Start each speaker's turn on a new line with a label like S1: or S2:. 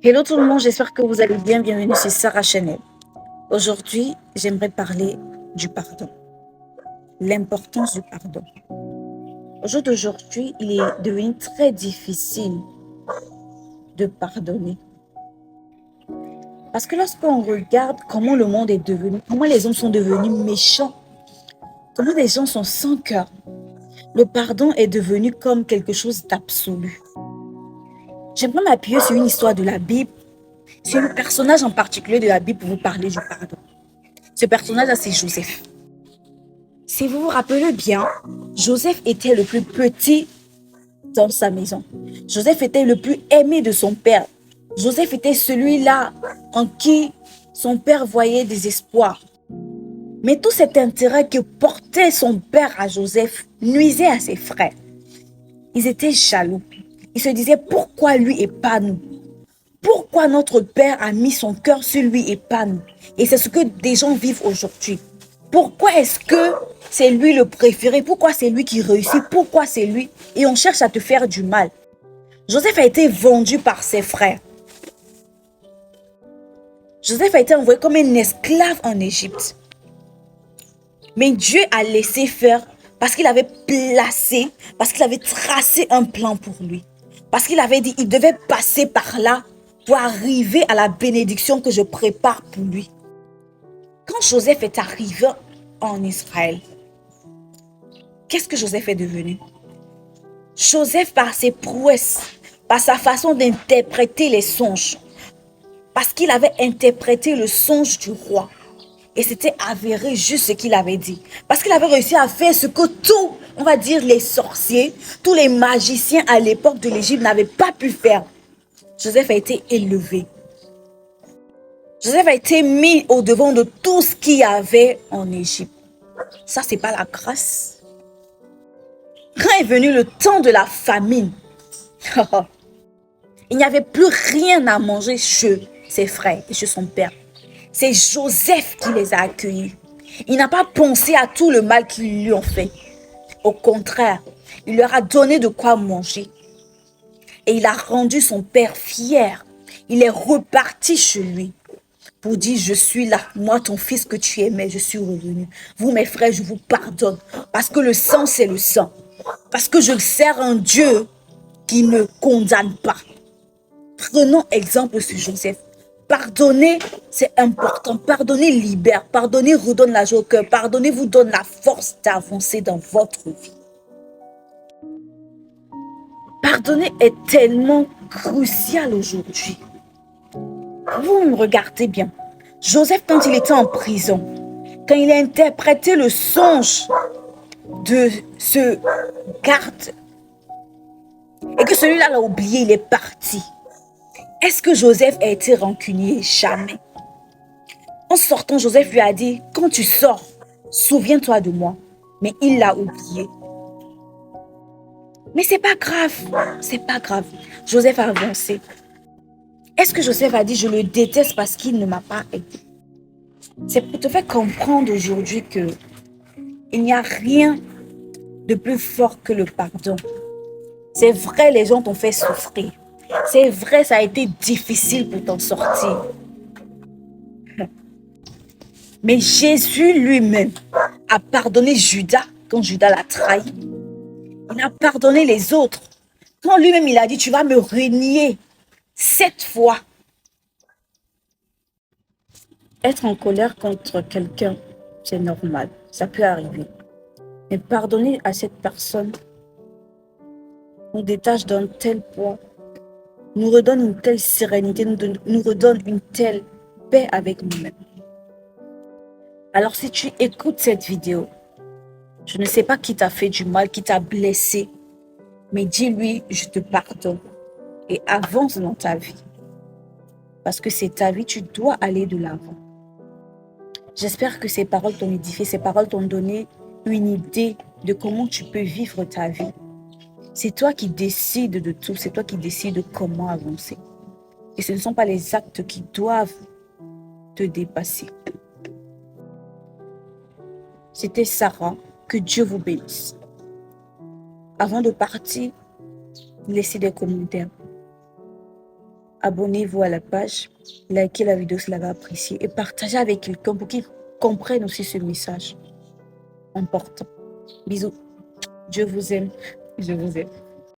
S1: Hello tout le monde, j'espère que vous allez bien. Bienvenue sur Sarah Chanel. Aujourd'hui, j'aimerais parler du pardon, l'importance du pardon. Au jour d'aujourd'hui, il est devenu très difficile de pardonner. Parce que lorsqu'on regarde comment le monde est devenu, comment les hommes sont devenus méchants, comment les gens sont sans cœur, le pardon est devenu comme quelque chose d'absolu. J'aimerais m'appuyer sur une histoire de la Bible, sur un personnage en particulier de la Bible pour vous parler du pardon. Ce personnage-là, c'est Joseph. Si vous vous rappelez bien, Joseph était le plus petit dans sa maison. Joseph était le plus aimé de son père. Joseph était celui-là en qui son père voyait des espoirs. Mais tout cet intérêt que portait son père à Joseph nuisait à ses frères. Ils étaient jaloux. Ils se disaient pourquoi lui et pas nous? Pourquoi notre père a mis son cœur sur lui et pas nous? Et c'est ce que des gens vivent aujourd'hui. Pourquoi est-ce que c'est lui le préféré? Pourquoi c'est lui qui réussit? Pourquoi c'est lui? Et on cherche à te faire du mal. Joseph a été vendu par ses frères. Joseph a été envoyé comme un esclave en Égypte. Mais Dieu a laissé faire parce qu'il avait placé, parce qu'il avait tracé un plan pour lui. Parce qu'il avait dit qu'il devait passer par là pour arriver à la bénédiction que je prépare pour lui. Quand Joseph est arrivé en Israël, qu'est-ce que Joseph est devenu? Joseph, par ses prouesses, par sa façon d'interpréter les songes, parce qu'il avait interprété le songe du roi, et c'était avéré juste ce qu'il avait dit. Parce qu'il avait réussi à faire ce que tous, on va dire, les sorciers, tous les magiciens à l'époque de l'Égypte n'avaient pas pu faire. Joseph a été élevé. Joseph a été mis au devant de tout ce qu'il y avait en Égypte. Ça, c'est pas la grâce. Quand est venu le temps de la famine, il n'y avait plus rien à manger chez ses frères et chez son père. C'est Joseph qui les a accueillis. Il n'a pas pensé à tout le mal qu'ils lui ont fait. Au contraire, il leur a donné de quoi manger. Et il a rendu son père fier. Il est reparti chez lui pour dire, je suis là, moi ton fils que tu aimais, je suis revenu. Vous mes frères, je vous pardonne. Parce que le sang, c'est le sang. Parce que je sers un Dieu qui ne condamne pas. Prenons exemple sur Joseph. Pardonner, c'est important. Pardonner libère. Pardonner redonne la joie au cœur. Pardonner vous donne la force d'avancer dans votre vie. Pardonner est tellement crucial aujourd'hui. Vous me regardez bien. Joseph, quand il était en prison, quand il a interprété le songe de ce garde et que celui-là l'a oublié, il est parti. Est-ce que Joseph a été rancunier? Jamais. En sortant, Joseph lui a dit, quand tu sors, souviens-toi de moi. Mais il l'a oublié. Mais c'est pas grave, c'est pas grave. Joseph a avancé. Est-ce que Joseph a dit, je le déteste parce qu'il ne m'a pas aidé? C'est pour te faire comprendre aujourd'hui que il n'y a rien de plus fort que le pardon. C'est vrai, les gens t'ont fait souffrir. C'est vrai, ça a été difficile pour t'en sortir. Mais Jésus lui-même a pardonné Judas quand Judas l'a trahi. Il a pardonné les autres. Quand lui-même il a dit, tu vas me renier 7 fois. Être en colère contre quelqu'un, c'est normal. Ça peut arriver. Mais pardonner à cette personne nous détache d'un tel poids, nous redonne une telle sérénité, nous redonne une telle paix avec nous-mêmes. Alors si tu écoutes cette vidéo, je ne sais pas qui t'a fait du mal, qui t'a blessé, mais dis-lui, je te pardonne et avance dans ta vie. Parce que c'est ta vie, tu dois aller de l'avant. J'espère que ces paroles t'ont édifié, ces paroles t'ont donné une idée de comment tu peux vivre ta vie. C'est toi qui décides de tout, c'est toi qui décides de comment avancer. Et ce ne sont pas les actes qui doivent te dépasser. C'était Sarah, que Dieu vous bénisse. Avant de partir, laissez des commentaires. abonnez-vous à la page, likez la vidéo si vous l'avez appréciée et partagez avec quelqu'un pour qu'il comprenne aussi ce message important. Bisous. Je vous aime. Je vous aime.